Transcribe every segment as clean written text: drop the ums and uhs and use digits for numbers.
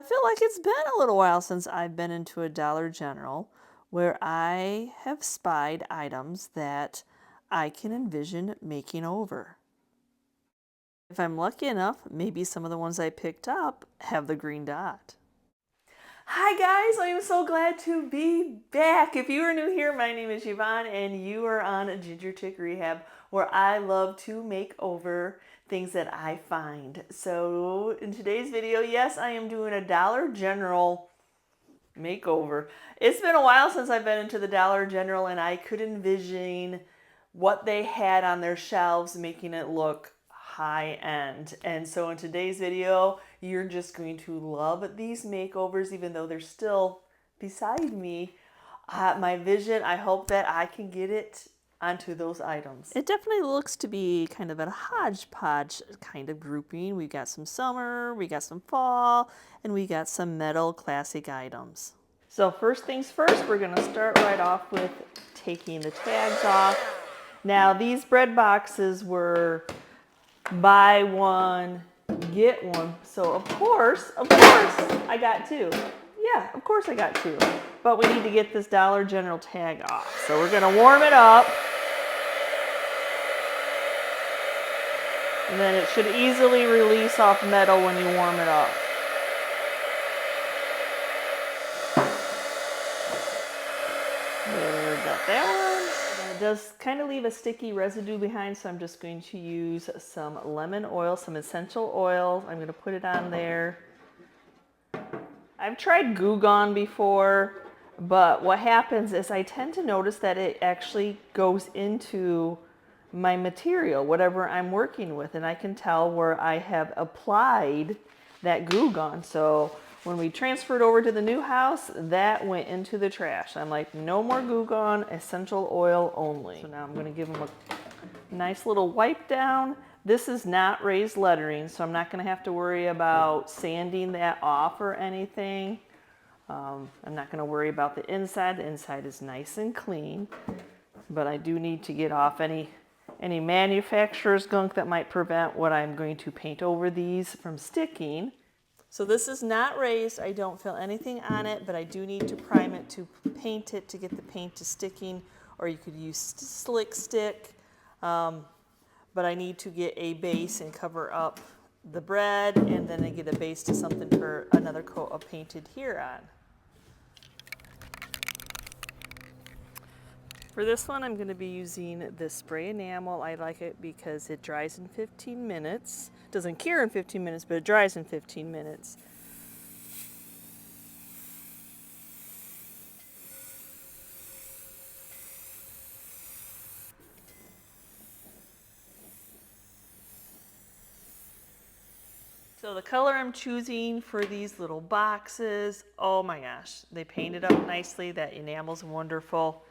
I feel like it's been a little while since I've been into a Dollar General where I have spied items that I can envision making over. If I'm lucky enough, maybe some of the ones I picked up have the green dot. Hi guys, I am so glad to be back. If you are new here, my name is Yvonne and you are on Ginger Chick Rehab, where I love to make over things that I find. So in today's video, yes, I am doing a Dollar General makeover. It's been a while since I've been into the Dollar General and I could envision what they had on their shelves, making it look high end. And so in today's video, you're just going to love these makeovers, even though they're still beside me. My vision, I hope that I can get it onto those items. It definitely looks to be kind of a hodgepodge kind of grouping. We got some summer, we got some fall, and we got some metal classic items. So first things first, we're gonna start right off with taking the tags off. Now these bread boxes were buy one, get one. So of course, I got two. Yeah, of course I got two. But we need to get this Dollar General tag off. So we're gonna warm it up. And then it should easily release off metal when you warm it up. There, got that one. It does kind of leave a sticky residue behind, so I'm just going to use some lemon oil, some essential oil. I'm going to put it on there. I've tried Goo Gone before, but what happens is I tend to notice that it actually goes into my material, whatever I'm working with, and I can tell where I have applied that Goo Gone. So when we transferred over to the new house, that went into the trash. I'm like, no more Goo Gone, essential oil only. So now I'm gonna give them a nice little wipe down. This is not raised lettering, so I'm not gonna have to worry about sanding that off or anything. I'm not gonna worry about the inside. The inside is nice and clean, but I do need to get off any manufacturer's gunk that might prevent what I'm going to paint over these from sticking. So this is not raised. I don't feel anything on it, but I do need to prime it to paint it to get the paint to sticking, or you could use slick stick. But I need to get a base and cover up the bread, and then I get a base to something for another coat of Painted Heirloom. For this one, I'm going to be using the spray enamel. I like it because it dries in 15 minutes. It doesn't cure in 15 minutes, but it dries in 15 minutes. So the color I'm choosing for these little boxes, oh my gosh, they painted up nicely. That enamel's wonderful.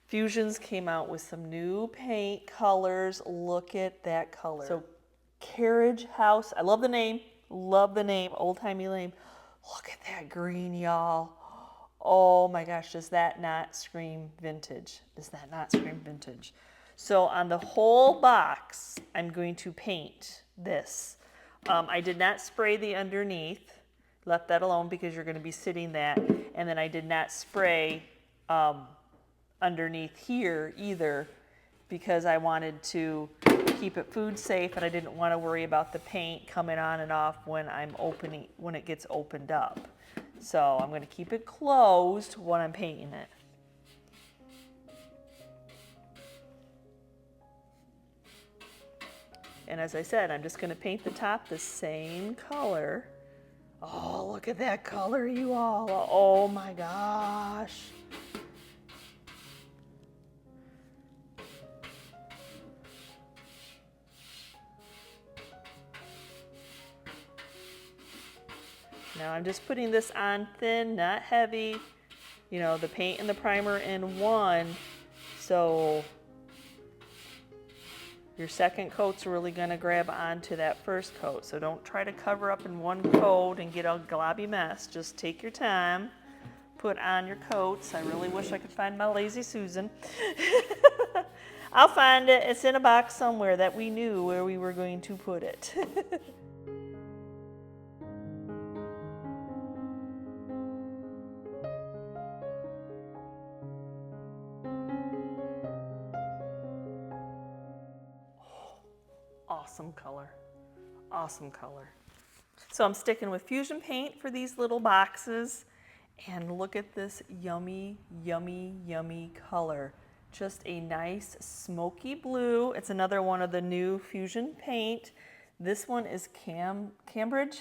Fusions came out with some new paint colors. Look at that color. So Carriage House, I love the name, old-timey name. Look at that green, y'all. Oh my gosh, does that not scream vintage? Does that not scream vintage? So on the whole box, I'm going to paint this. I did not spray the underneath, left that alone because you're going to be sitting that, and then I did not spray underneath here either because I wanted to keep it food safe and I didn't want to worry about the paint coming on and off when it gets opened up. So I'm going to keep it closed when I'm painting it. And as I said, I'm just going to paint the top the same color. Oh, look at that color, you all. Oh my gosh. Now I'm just putting this on thin, not heavy. You know, the paint and the primer in one, so your second coat's really gonna grab onto that first coat. So don't try to cover up in one coat and get a globby mess. Just take your time, put on your coats. I really wish I could find my Lazy Susan. I'll find it. It's in a box somewhere that we knew where we were going to put it. awesome color. Awesome color. So I'm sticking with Fusion paint for these little boxes. And look at this yummy, yummy, yummy color. Just a nice smoky blue. It's another one of the new Fusion paint. This one is Cambridge.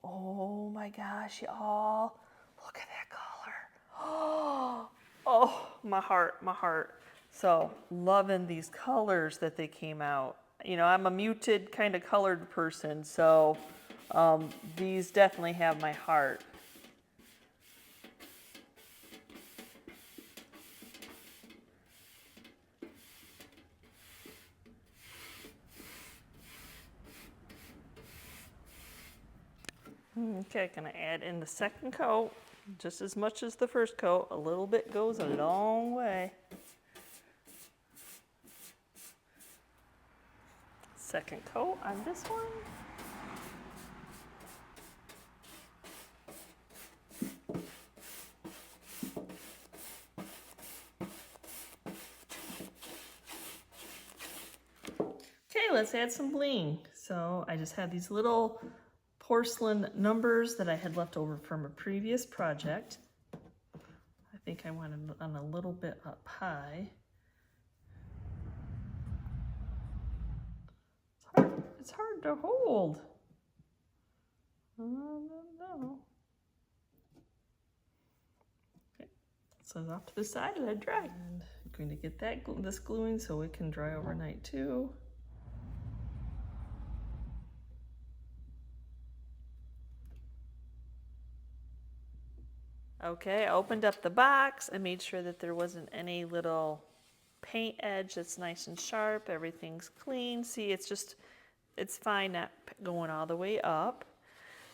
Oh my gosh, y'all. Look at that color. Oh, my heart, my heart. So loving these colors that they came out. You know, I'm a muted kind of colored person, so these definitely have my heart. Okay, gonna add in the second coat, just as much as the first coat. A little bit goes a long way. Second coat on this one. Okay, let's add some bling. So I just had these little porcelain numbers that I had left over from a previous project. I think I wanted on a little bit up high. It's hard to hold. No. Okay, so off to the side, let it dry. And I'm going to get this gluing so it can dry overnight too. Okay, I opened up the box. I made sure that there wasn't any little paint edge that's nice and sharp. Everything's clean. See, it's fine not going all the way up.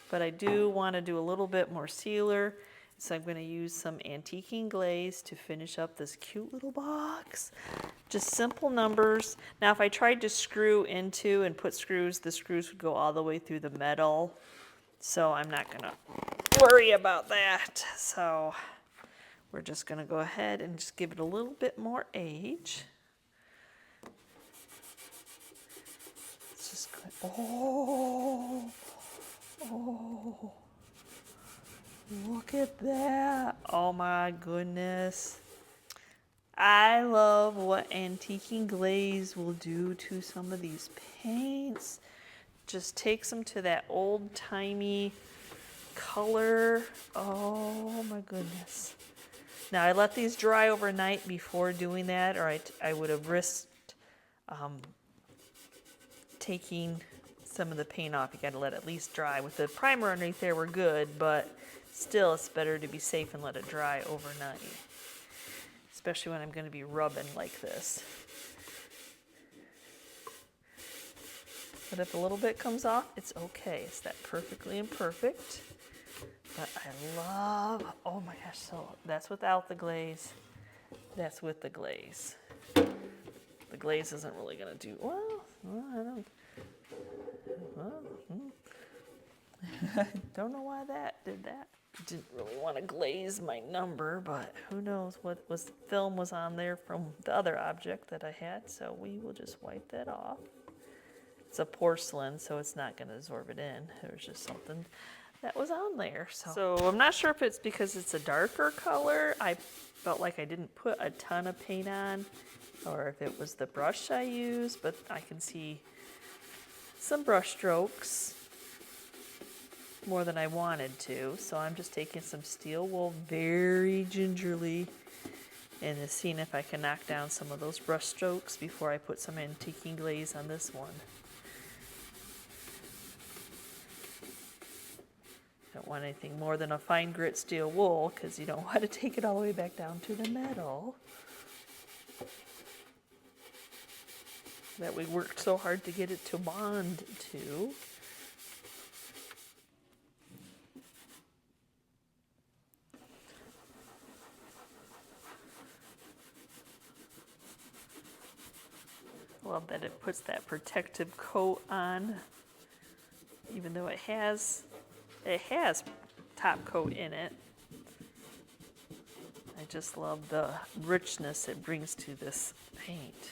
But I do want to do a little bit more sealer. So I'm going to use some antiquing glaze to finish up this cute little box. Just simple numbers. Now, if I tried to screw into and put screws, the screws would go all the way through the metal. So I'm not going to worry about that. So we're just going to go ahead and just give it a little bit more age. It's just good. Oh, look at that. Oh my goodness. I love what antiquing glaze will do to some of these paints. Just takes them to that old-timey color. Oh my goodness. Now I let these dry overnight before doing that, or I would have risked taking some of the paint off. You got to let it at least dry. With the primer underneath there, we're good, but still it's better to be safe and let it dry overnight, especially when I'm going to be rubbing like this. But if a little bit comes off, it's okay. It's that perfectly imperfect. But I love, oh my gosh, so that's without the glaze. That's with the glaze. The glaze isn't really gonna do, well I don't, I don't know why that did that. Didn't really want to glaze my number, but who knows what film was on there from the other object that I had, so we will just wipe that off. It's a porcelain, so it's not going to absorb it in. There was just something that was on there. So I'm not sure if it's because it's a darker color. I felt like I didn't put a ton of paint on, or if it was the brush I used, but I can see some brush strokes more than I wanted to. So I'm just taking some steel wool very gingerly and just seeing if I can knock down some of those brush strokes before I put some antiquing glaze on this one. Don't want anything more than a fine grit steel wool because you don't want to take it all the way back down to the metal that we worked so hard to get it to bond to. Love that it puts that protective coat on, even though it has top coat in it. I just love the richness it brings to this paint.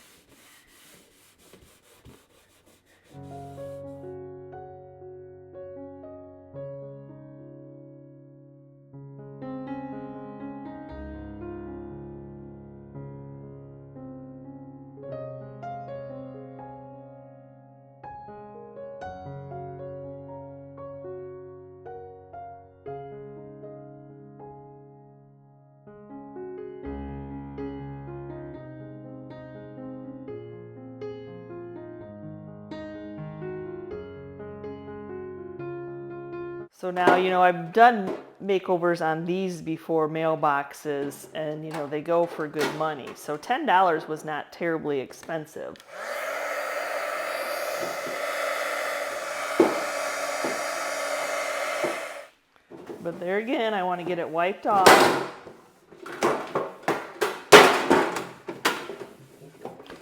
So now, you know, I've done makeovers on these before, mailboxes, and, you know, they go for good money. So $10 was not terribly expensive. But there again, I want to get it wiped off.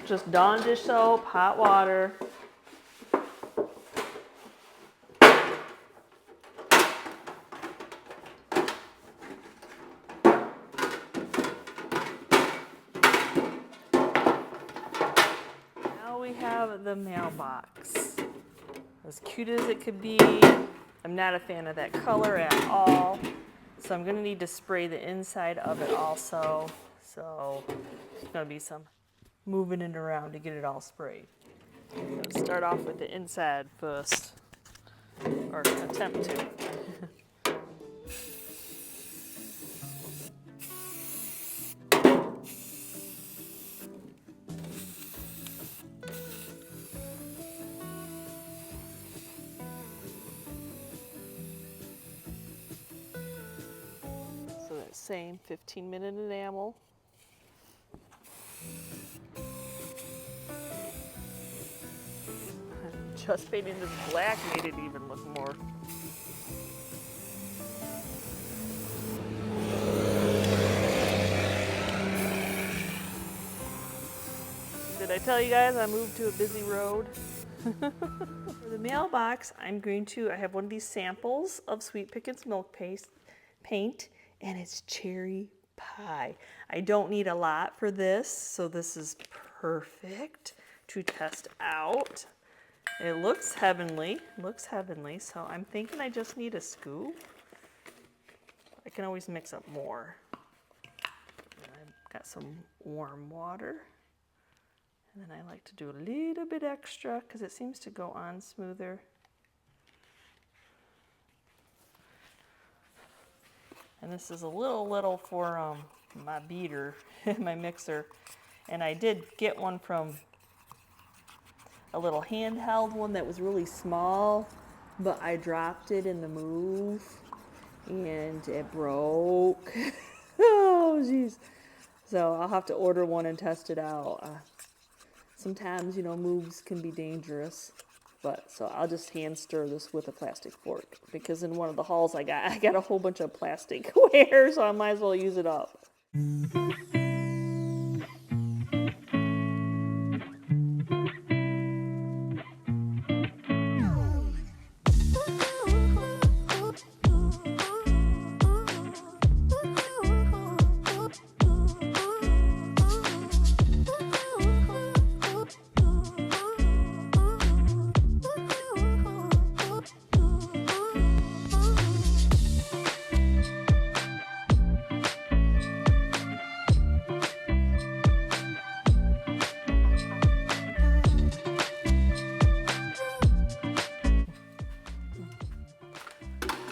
Just Dawn dish soap, hot water. Now we have the mailbox. As cute as it could be, I'm not a fan of that color at all. So I'm gonna need to spray the inside of it also. So there's gonna be some moving it around to get it all sprayed. I'm gonna start off with the inside first, or attempt to. So that same 15-minute enamel. Just painting this black made it even look more. Did I tell you guys I moved to a busy road? For the mailbox, I have one of these samples of Sweet Pickets milk paint, and it's cherry pie. I don't need a lot for this, so this is perfect to test out. It looks heavenly, so I'm thinking I just need a scoop. I can always mix up more. And I've got some warm water. And then I like to do a little bit extra because it seems to go on smoother. And this is a little for my beater, my mixer. And I did get one from a little handheld one that was really small, but I dropped it in the move and it broke. Oh, jeez. So I'll have to order one and test it out. Sometimes, you know, moves can be dangerous, but so I'll just hand stir this with a plastic fork because in one of the hauls I got a whole bunch of plastic ware, so I might as well use it up.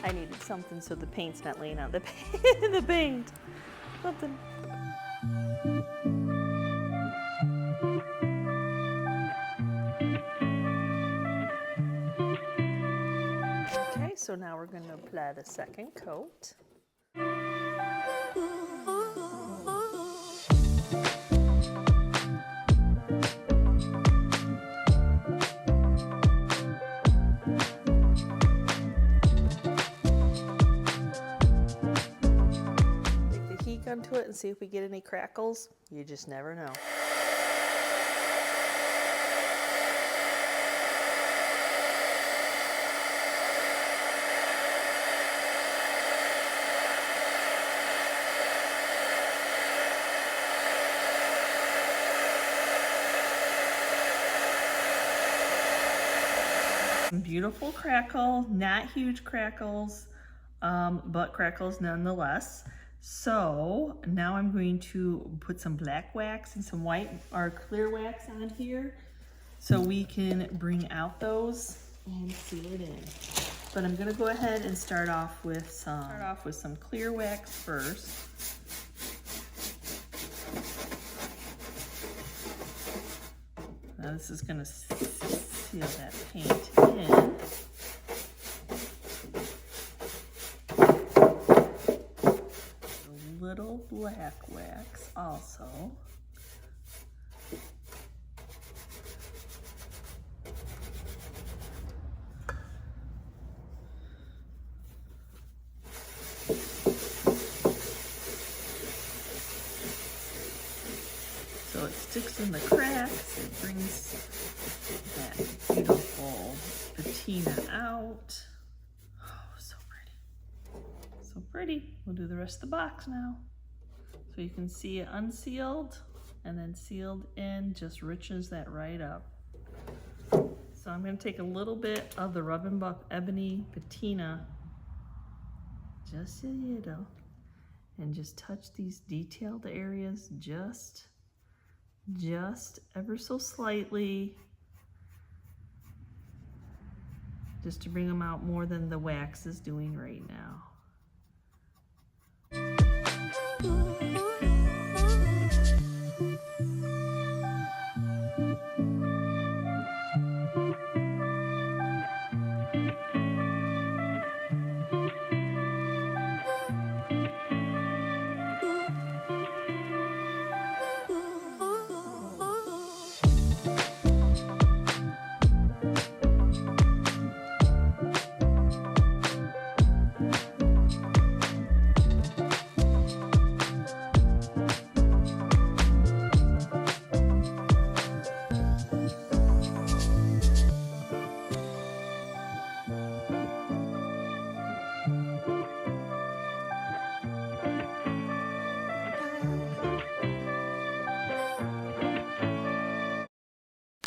I needed something so the paint's not laying on the paint. Something. Okay, so now we're going to apply the second coat. Onto it and see if we get any crackles. You just never know. Beautiful crackle, not huge crackles, but crackles nonetheless. So now I'm going to put some black wax and some white or clear wax on here so we can bring out those and seal it in. But I'm going to go ahead and start off with some clear wax first. Now this is going to seal that paint in. black wax also. So it sticks in the cracks, it brings that beautiful patina out. Oh, so pretty. So pretty. We'll do the rest of the box now. So you can see it unsealed and then sealed in, just riches that right up. So I'm going to take a little bit of the Rub and Buff Ebony Patina, just so you know, and just touch these detailed areas just ever so slightly, just to bring them out more than the wax is doing right now.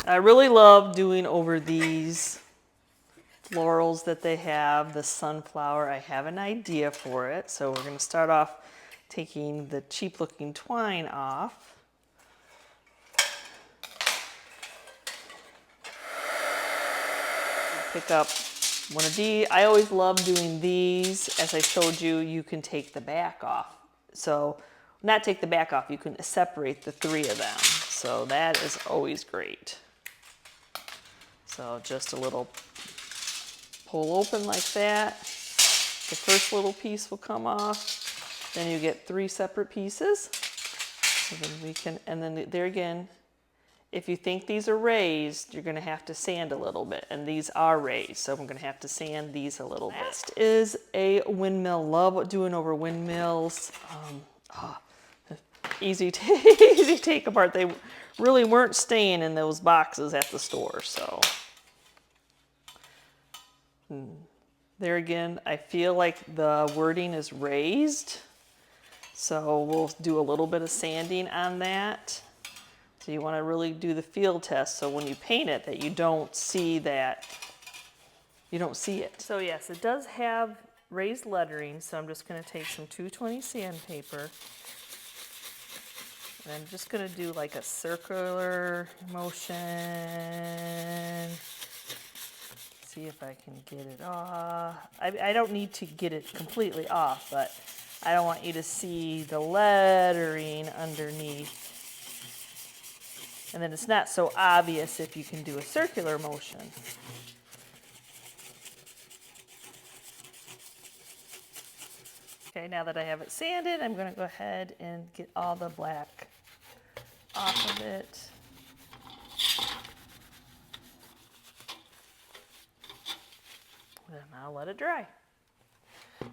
I really love doing over these florals that they have, the sunflower. I have an idea for it. So we're going to start off taking the cheap looking twine off. Pick up one of these. I always love doing these. As I showed you, you can take the back off. So not take the back off, you can separate the three of them. So that is always great. So just a little pull open like that. The first little piece will come off. Then you get three separate pieces. So then we can, and then there again, if you think these are raised, you're gonna have to sand a little bit, and these are raised, so I'm gonna have to sand these a little bit. Next is a windmill. Love doing over windmills. Easy take apart. They really weren't staying in those boxes at the store, so. There again, I feel like the wording is raised, so we'll do a little bit of sanding on that. So you want to really do the field test, so when you paint it, that you don't see that, you don't see it. So yes, it does have raised lettering, so I'm just going to take some 220 sandpaper, and I'm just going to do like a circular motion. See if I can get it off. I don't need to get it completely off, but I don't want you to see the lettering underneath. And then it's not so obvious if you can do a circular motion. Okay, now that I have it sanded, I'm going to go ahead and get all the black off of it. And I'll let it dry.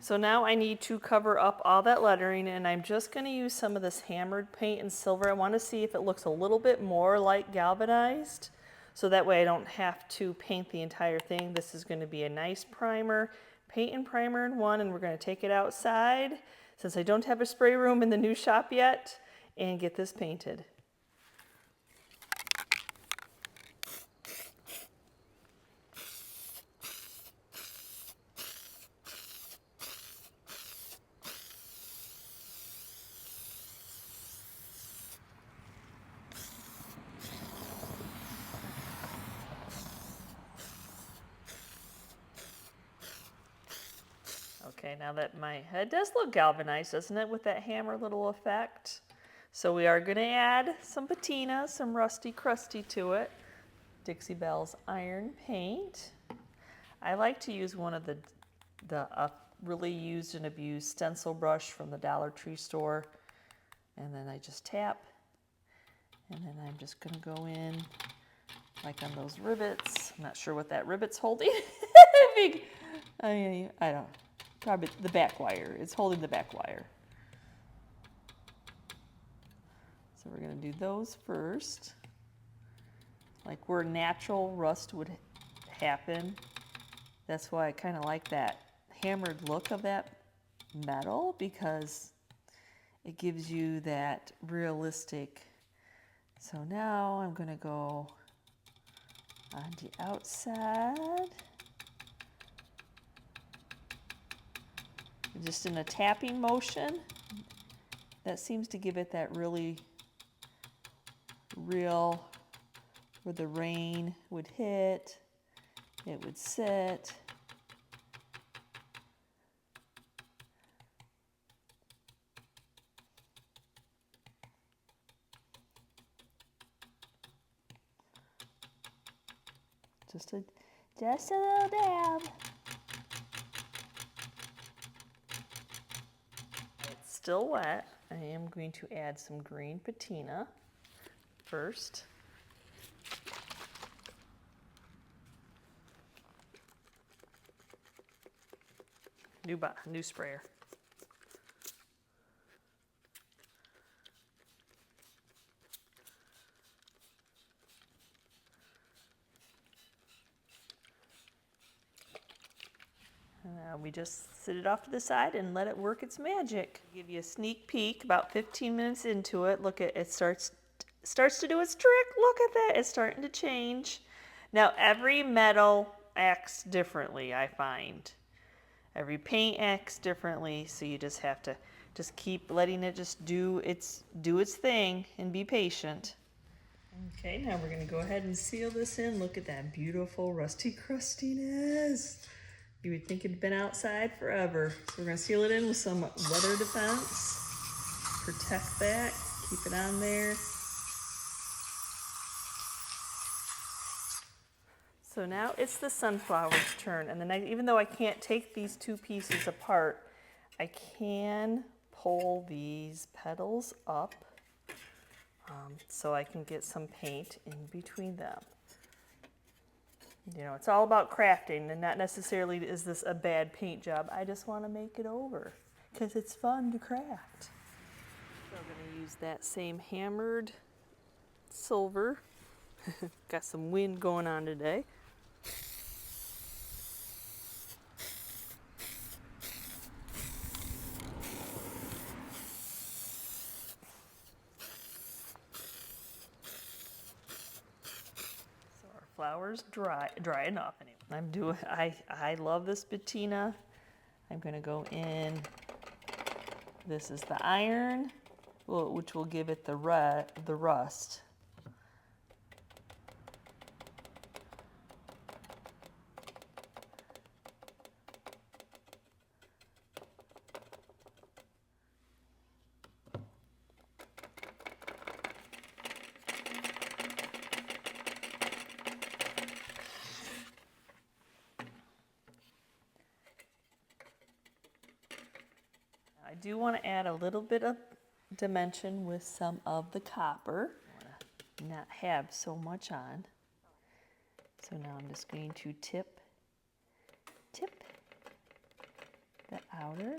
So now I need to cover up all that lettering, and I'm just going to use some of this hammered paint in silver. I want to see if it looks a little bit more like galvanized, so that way I don't have to paint the entire thing. This is going to be a nice primer, paint and primer in one, and we're going to take it outside, since I don't have a spray room in the new shop yet, and get this painted. Okay, now that my head does look galvanized, doesn't it, with that hammer little effect? So we are going to add some patina, some rusty crusty to it. Dixie Belle's iron paint. I like to use one of the really used and abused stencil brush from the Dollar Tree store. And then I just tap, and then I'm just gonna go in like on those rivets. I'm not sure what that rivet's holding. I don't, probably the back wire. It's holding the back wire. So we're gonna do those first. Like where natural rust would happen. That's why I kind of like that hammered look of that metal, because it gives you that realistic. So now I'm gonna go on the outside. Just in a tapping motion. That seems to give it that really real, where the rain would hit, it would sit. Just a little dab. It's still wet. I am going to add some green patina first. New sprayer. We just sit it off to the side and let it work its magic. Give you a sneak peek about 15 minutes into it. Look at it, starts to do its trick. Look at that, it's starting to change. Now every metal acts differently, I find. Every paint acts differently, so you just have to just keep letting it just do its thing and be patient. Okay, now we're gonna go ahead and seal this in. Look at that beautiful rusty crustiness. You would think it'd been outside forever. So we're gonna seal it in with some weather defense. Protect that, keep it on there. So now it's the sunflower's turn, and even though I can't take these two pieces apart, I can pull these petals up so I can get some paint in between them. You know, it's all about crafting, and not necessarily is this a bad paint job. I just want to make it over because it's fun to craft. So I'm going to use that same hammered silver. Got some wind going on today. Flowers dry enough anyway. I love this patina. I'm gonna go in. This is the iron, which will give it the rust. I do want to add a little bit of dimension with some of the copper. I want to not have so much on. So now I'm just going to tip the outer.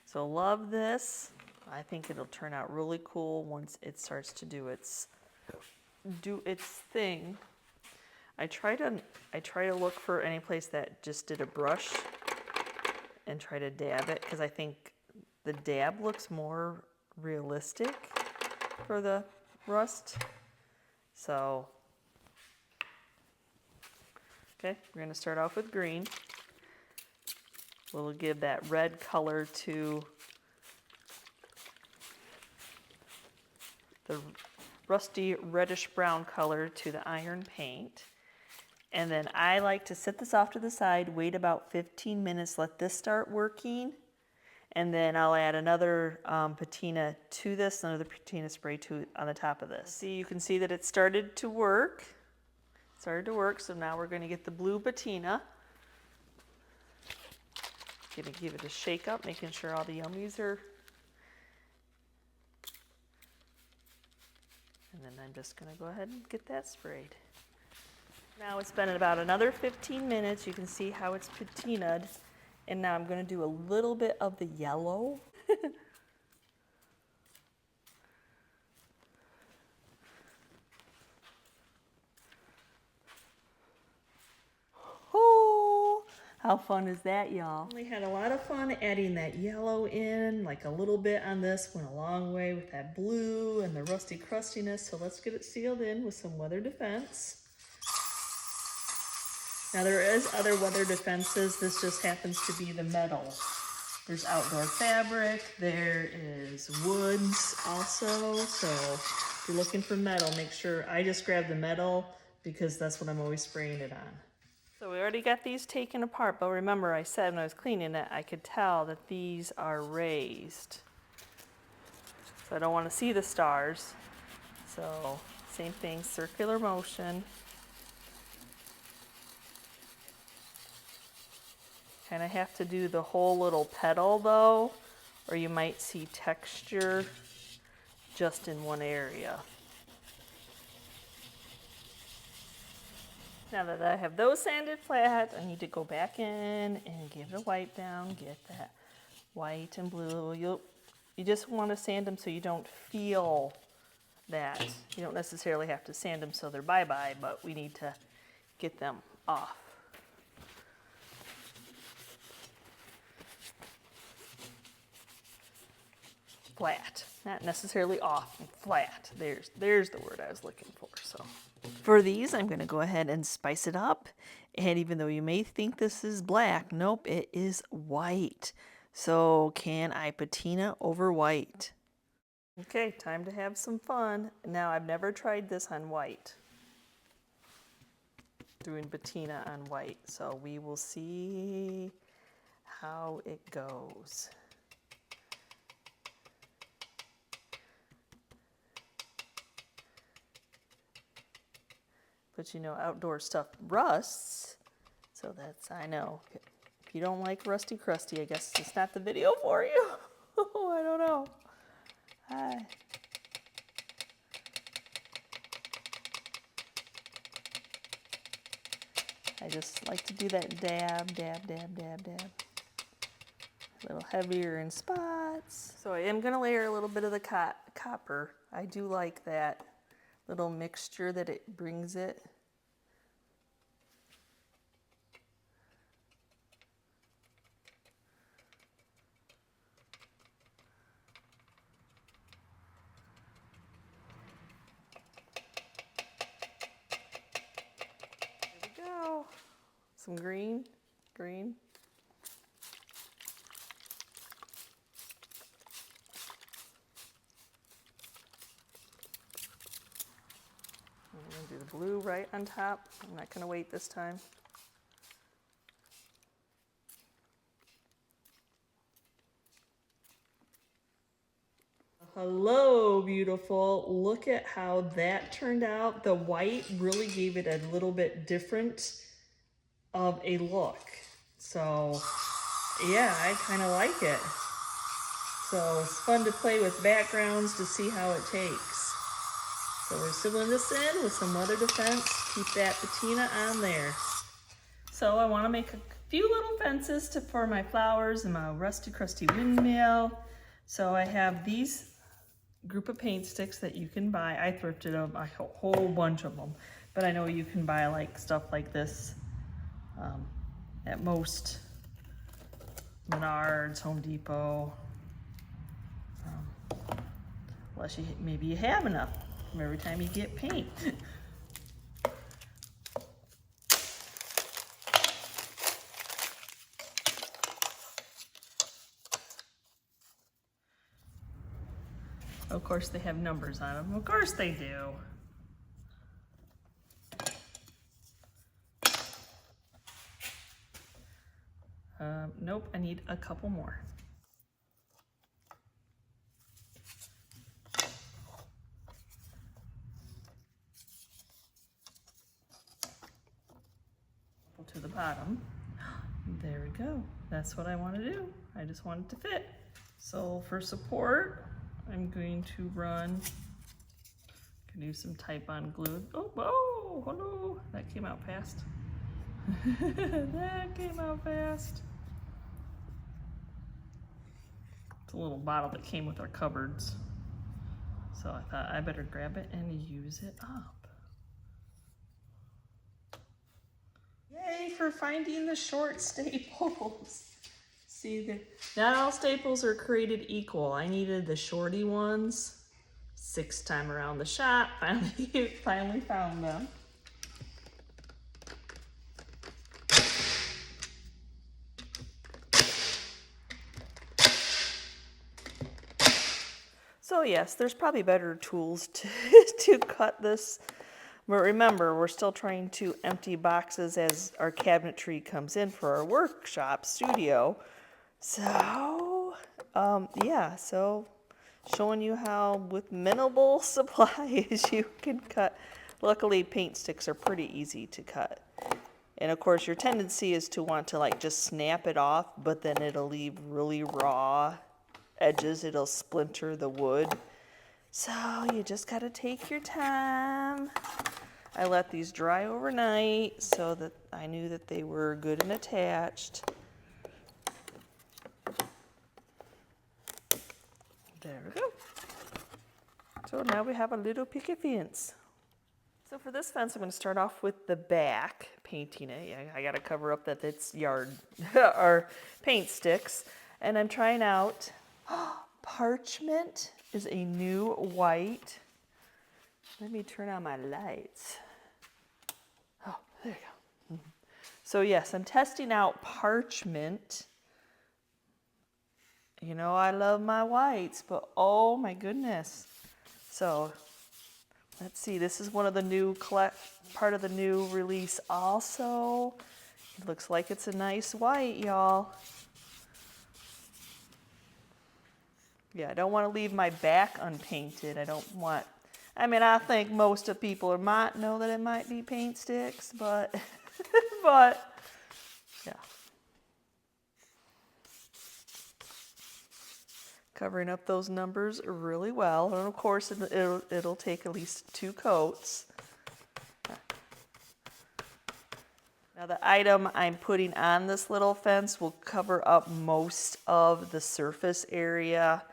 So love this. I think it'll turn out really cool once it starts to do its thing. I try to look for any place that just did a brush and try to dab it, because I think the dab looks more realistic for the rust. So, okay, we're going to start off with green. We'll give that red color to the rusty reddish brown color to the iron paint. And then I like to set this off to the side, wait about 15 minutes, let this start working, and then I'll add another patina to this, another patina spray on the top of this. See, you can see that it started to work. So now we're going to get the blue patina. Gonna give it a shake up, making sure all the yummies are. And then I'm just gonna go ahead and get that sprayed. Now it's been about another 15 minutes. You can see how it's patinaed. And now I'm gonna do a little bit of the yellow. Oh, how fun is that, y'all? We had a lot of fun adding that yellow in, like a little bit on this went a long way with that blue and the rusty crustiness. So let's get it sealed in with some weather defense. Now there is other weather defenses. This just happens to be the metal. There's outdoor fabric, there is woods also. So if you're looking for metal, make sure, I just grabbed the metal because that's what I'm always spraying it on. So we already got these taken apart, but remember I said when I was cleaning it, I could tell that these are raised. So I don't want to see the stars. So same thing, circular motion. Kind of have to do the whole little petal though, or you might see texture just in one area. Now that I have those sanded flat, I need to go back in and give it a wipe down, get that white and blue. You just want to sand them so you don't feel that. You don't necessarily have to sand them so they're bye-bye, but we need to get them off. Flat, not necessarily off, flat. There's the word I was looking for. So for these, I'm going to go ahead and spice it up. And even though you may think this is black, nope, it is white. So can I patina over white? Okay, time to have some fun. Now I've never tried this on white, doing patina on white. So we will see how it goes. But you know, outdoor stuff rusts, so that's, I know. If you don't like rusty crusty, I guess it's not the video for you. I don't know. I just like to do that dab, dab, dab, dab, dab. A little heavier in spots. So I am gonna layer a little bit of the copper. I do like that little mixture that it brings it. There we go. Some green. I'm going to do the blue right on top. I'm not going to wait this time. Hello, beautiful. Look at how that turned out. The white really gave it a little bit different of a look. So yeah, I kind of like it. So it's fun to play with backgrounds to see how it takes. So we're sealing this in with some weather defense. Keep that patina on there. So I want to make a few little fences for my flowers and my rusty crusty windmill. So I have these group of paint sticks that you can buy. I thrifted them, a whole bunch of them. But I know you can buy like stuff like this at most Menards, Home Depot. Unless maybe you have enough from every time you get paint. Of course they have numbers on them. Of course they do. Nope, I need a couple more. To the bottom. There we go. That's what I want to do. I just want it to fit. So for support, I'm going to run, can use some Titebond glue. Oh no, that came out fast. That came out fast. It's a little bottle that came with our cupboards. So I thought I better grab it and use it up. Yay for finding the short staples. See, not all staples are created equal. I needed the shorty ones. 6th time around the shop, finally found them. So yes, there's probably better tools to cut this. But remember, we're still trying to empty boxes as our cabinetry comes in for our workshop studio. So, yeah, so showing you how with minimal supplies you can cut. Luckily, paint sticks are pretty easy to cut. And of course, your tendency is to want to like just snap it off, but then it'll leave really raw edges. It'll splinter the wood. So you just gotta take your time. I let these dry overnight so that I knew that they were good and attached. There we go. So now we have a little picket fence. So for this fence, I'm going to start off with the back painting it. Yeah, I got to cover up that it's yard or paint sticks. And I'm trying out Parchment is a new white. Let me turn on my lights. Oh, there you go. So yes, I'm testing out Parchment. You know, I love my whites, but oh my goodness. So let's see, this is one of the new part of the new release also. It looks like it's a nice white, y'all. Yeah, I don't want to leave my back unpainted. I don't want, I mean, I think most of people might know that it might be paint sticks, but, but, yeah. Covering up those numbers really well. And of course, it'll take at least 2 coats. Now the item I'm putting on this little fence will cover up most of the surface area.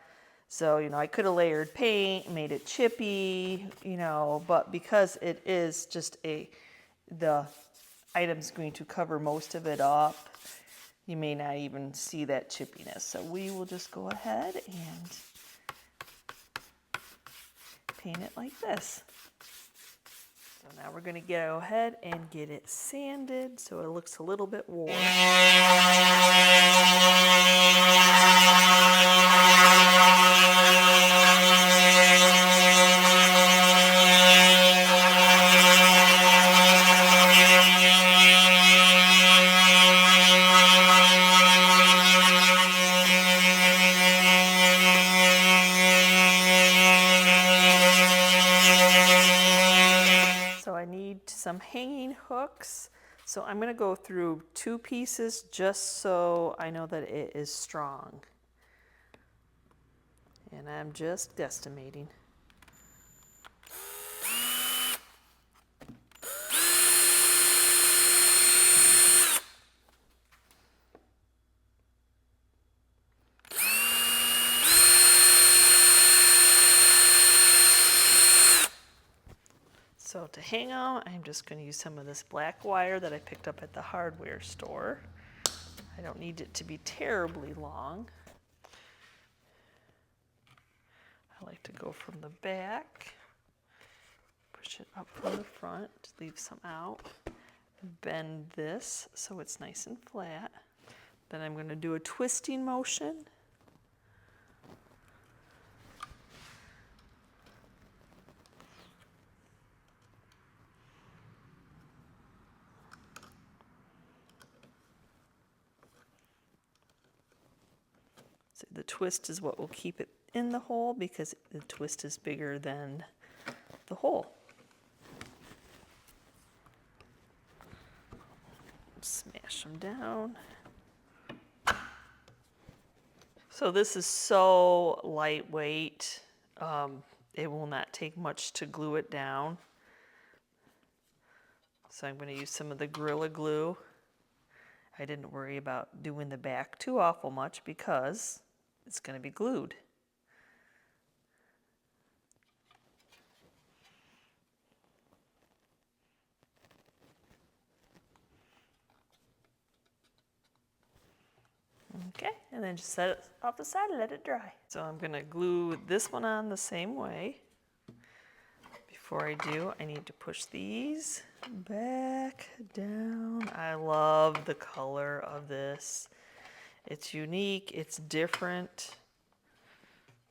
So, you know, I could have layered paint, made it chippy, you know, but because it is just the item's going to cover most of it up, you may not even see that chippiness. So we will just go ahead and paint it like this. So now we're going to go ahead and get it sanded so it looks a little bit worn. Some hanging hooks. So I'm going to go through 2 pieces just so I know that it is strong. And I'm just guesstimating. So to hang on, I'm just going to use some of this black wire that I picked up at the hardware store. I don't need it to be terribly long. I like to go from the back, push it up from the front, leave some out, bend this so it's nice and flat. Then I'm going to do a twisting motion. So the twist is what will keep it in the hole because the twist is bigger than the hole. Smash them down. So this is so lightweight. It will not take much to glue it down. So I'm going to use some of the Gorilla Glue. I didn't worry about doing the back too awful much because it's going to be glued. Okay, and then just set it off the side and let it dry. So I'm going to glue this one on the same way. Before I do, I need to push these back down. I love the color of this. It's unique, it's different.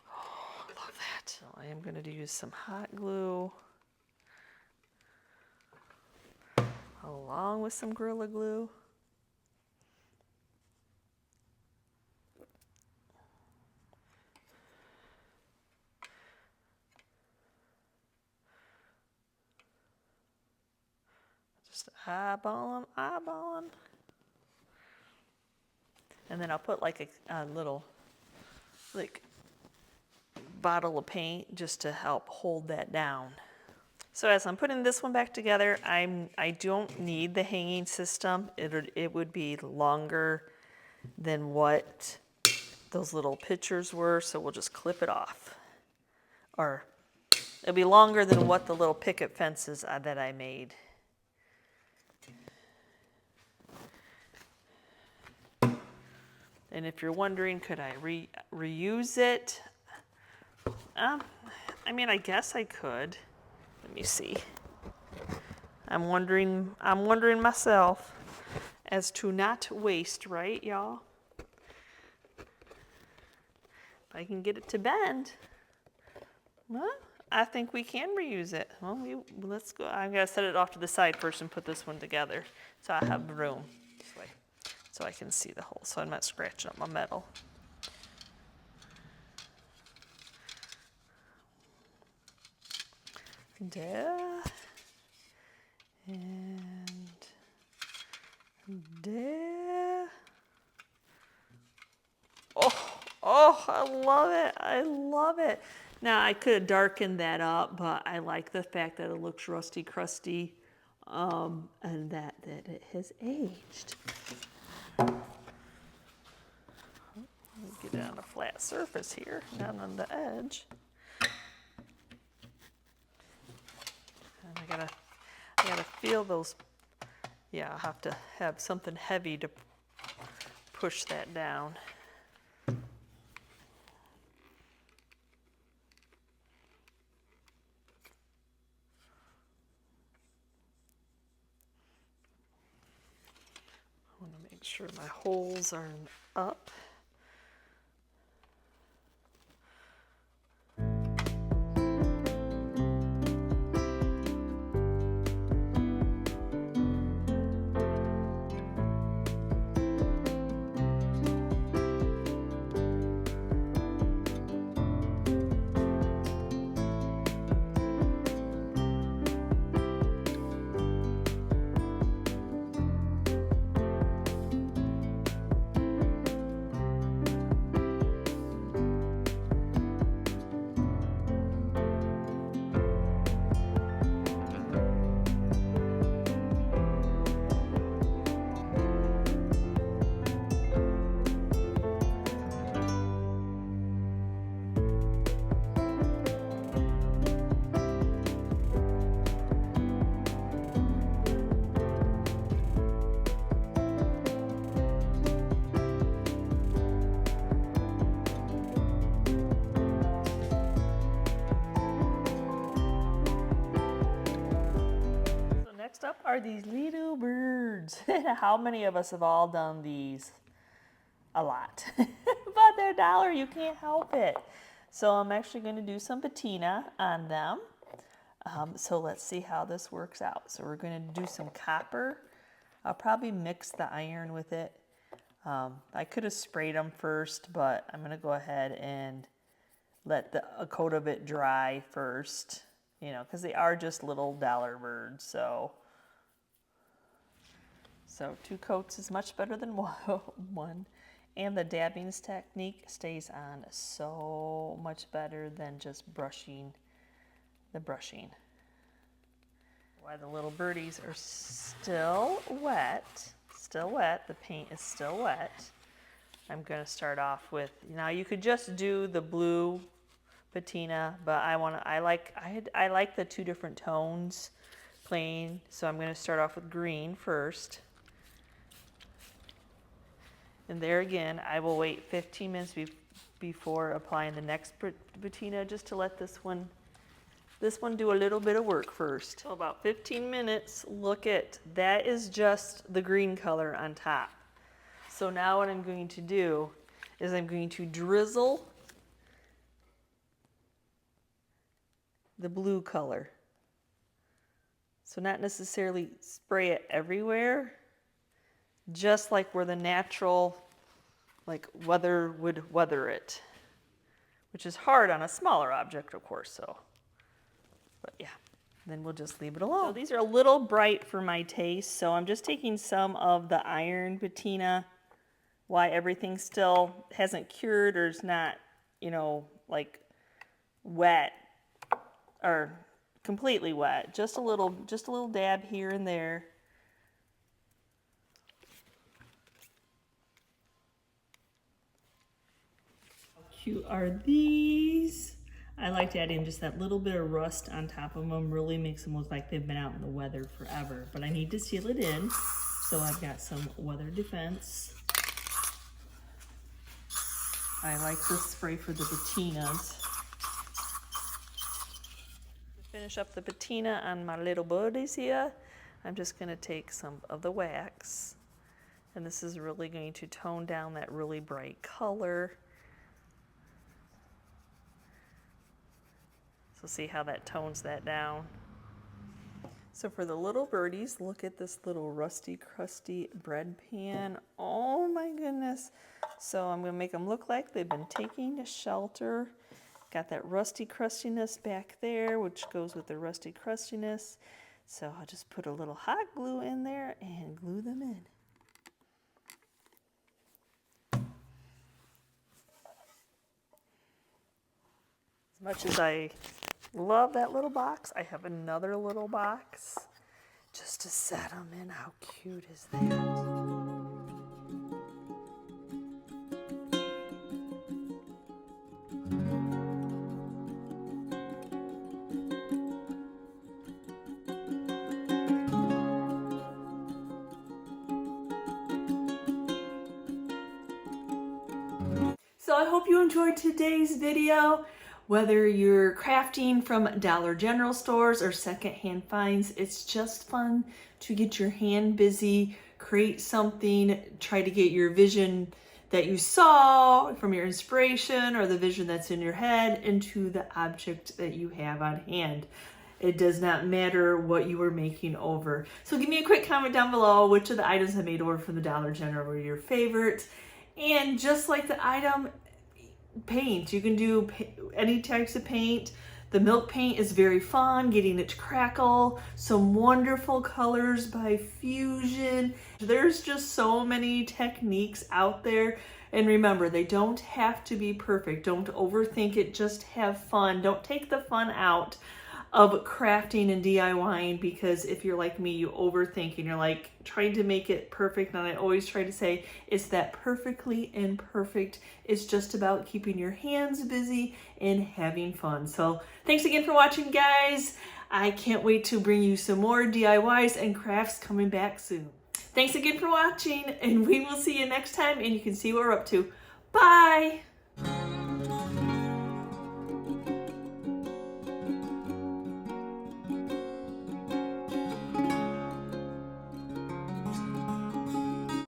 Oh, I love that. So I am going to use some hot glue along with some Gorilla Glue. Just eyeball them. And then I'll put like a little bottle of paint just to help hold that down. So as I'm putting this one back together, I don't need the hanging system. It would be longer than what those little pictures were, so we'll just clip it off. Or it'll be longer than what the little picket fences that I made. And if you're wondering, could I reuse it? I mean, I guess I could. Let me see. I'm wondering myself as to not waste, right, y'all? If I can get it to bend, well, I think we can reuse it. Well, let's go. I'm gonna set it off to the side first and put this one together so I have room. This way. So I can see the hole, so I'm not scratching up my metal. There. And there. Oh, I love it. I love it. Now, I could have darkened that up, but I like the fact that it looks rusty, crusty, and that it has aged. Get it on a flat surface here, down on the edge. And I gotta feel those. Yeah, I'll have to have something heavy to push that down. I want to make sure my holes are up. Next up are these little birds. How many of us have all done these? A lot. But they're $1, you can't help it. So I'm actually going to do some patina on them. So let's see how this works out. So we're going to do some copper. I'll probably mix the iron with it. I could have sprayed them first, but I'm going to go ahead and let a coat of it dry first. You know, because they are just little $1 birds, so 2 coats is much better than one. And the dabbing technique stays on so much better than just brushing the brushing. While the little birdies are still wet, the paint is still wet, I'm going to start off with, now you could just do the blue patina, but I like the two different tones playing, so I'm going to start off with green first. And there again, I will wait 15 minutes before applying the next patina, just to let this one do a little bit of work first. So about 15 minutes, look at, that is just the green color on top. So now what I'm going to do is I'm going to drizzle the blue color. So not necessarily spray it everywhere, just like where the natural like weather would weather it, which is hard on a smaller object, of course, so. But yeah, then we'll just leave it alone. So these are a little bright for my taste, so I'm just taking some of the iron patina while everything still hasn't cured or is not, you know, like wet or completely wet. Just a little dab here and there. How cute are these? I like adding just that little bit of rust on top of them. Really makes them look like they've been out in the weather forever. But I need to seal it in, so I've got some weather defense. I like this spray for the patinas. To finish up the patina on my little birdies here, I'm just going to take some of the wax. And this is really going to tone down that really bright color. So see how that tones that down. So for the little birdies, look at this little rusty, crusty bread pan. Oh my goodness. So I'm gonna make them look like they've been taking shelter. Got that rusty crustiness back there, which goes with the rusty crustiness. So I'll just put a little hot glue in there and glue them in. As much as I love that little box, I have another little box just to set them in. How cute is that? So I hope you enjoyed today's video. Whether you're crafting from Dollar General stores or secondhand finds, it's just fun to get your hand busy, create something, try to get your vision that you saw from your inspiration or the vision that's in your head into the object that you have on hand. It does not matter what you are making over. So give me a quick comment down below which of the items I made over from the Dollar General were your favorite. And just like the item, paint. You can do any types of paint. The milk paint is very fun, getting it to crackle. Some wonderful colors by Fusion. There's just so many techniques out there. And remember, they don't have to be perfect. Don't overthink it, just have fun. Don't take the fun out of crafting and DIYing, because if you're like me, you overthink and you're like trying to make it perfect. And I always try to say it's that perfectly imperfect. It's just about keeping your hands busy and having fun. So thanks again for watching, guys. I can't wait to bring you some more DIYs and crafts coming back soon. Thanks again for watching, and we will see you next time, and you can see what we're up to. Bye.